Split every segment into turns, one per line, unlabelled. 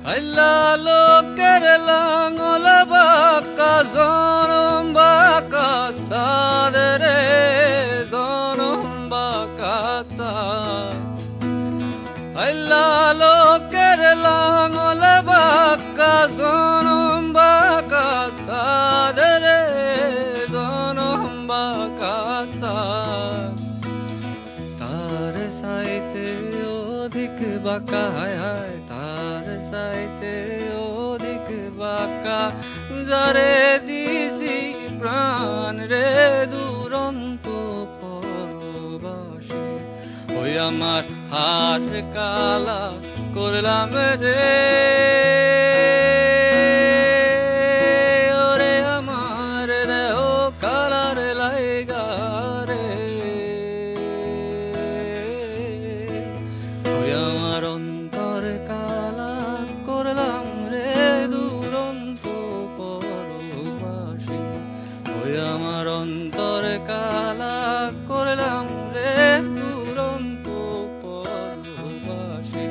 Alla loker langol baka zonum baka sadere zonum baka sad. Alla loker langol baka zonum baka sadere zonum baka sad. Tar saite odhik baka hai hai. সাইতে অধিক বাঁকা যারে দিছি প্রাণ রে দুরন্ত পরবাসী ওই আমার হাত কালা করলাম রে ওরে আমার দেহ কালার লাইগা রে ওই আমার অন্তর কালা করলাম রে দুরন্ত পরবাসী ওই আমার অন্তর কালা করলাম রে দুরন্ত পরবাসী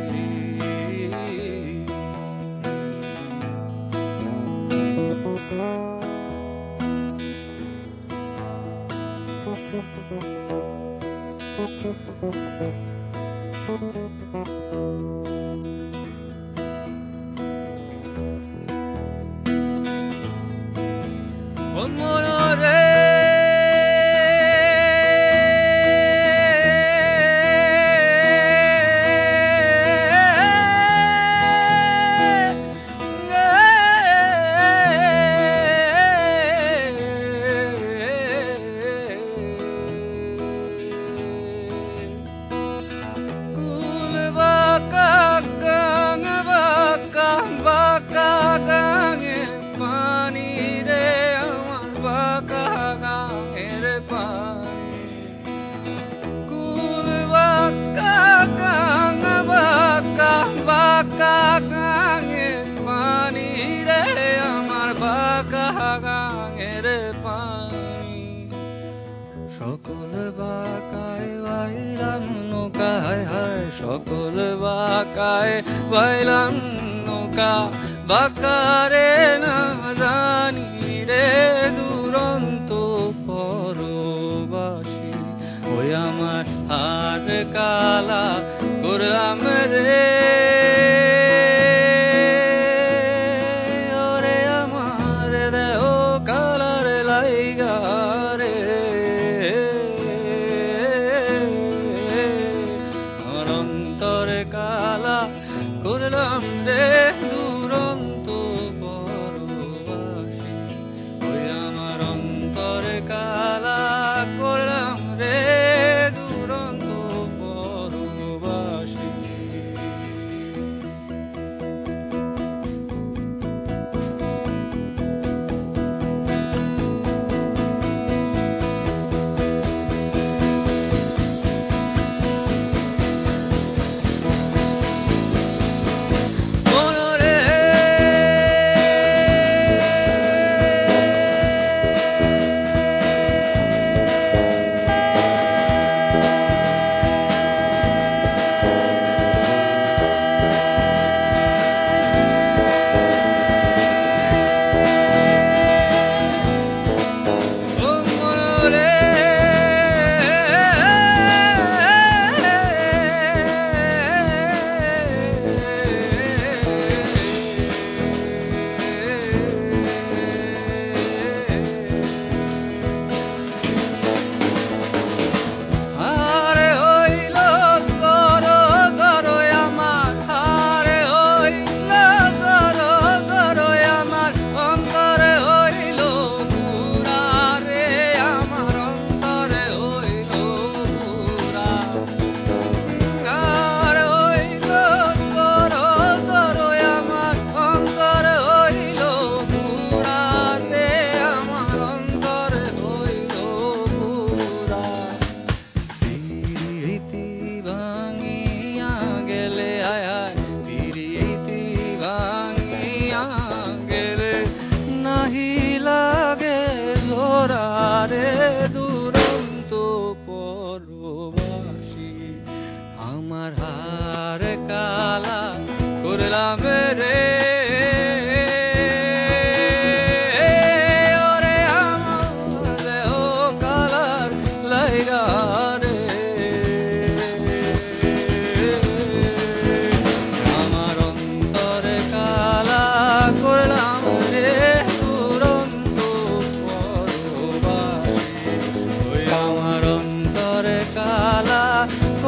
মনরে কুল বাঁকা গাঙ বাঁকা বাঁকা গাঙে পানি রে বাঁকা গাঙের পানি কুল বাঁকা গাঙ বাঁকা বাঁকা গাঙের পানি রে আমার বাঁকা গাঙের পানি সকল বাঁকায় বাইলাম নৌকায় হায় সকল বাঁকায় বাইলাম নৌকা বাঁকারে না জানি রে দুরন্ত পরবাসী ওই আমার হাত কালা করলাম রে ওরে আমার দেহ কালার লাইগা রে আমার অন্তর কালা করলাম রে দুরন্ত পরবাসী ওই আমার অন্তর কালা করলাম রে দুরন্ত পরবাসী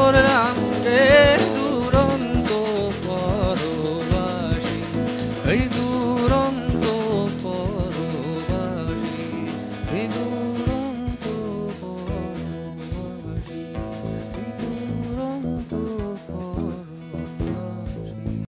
করলাম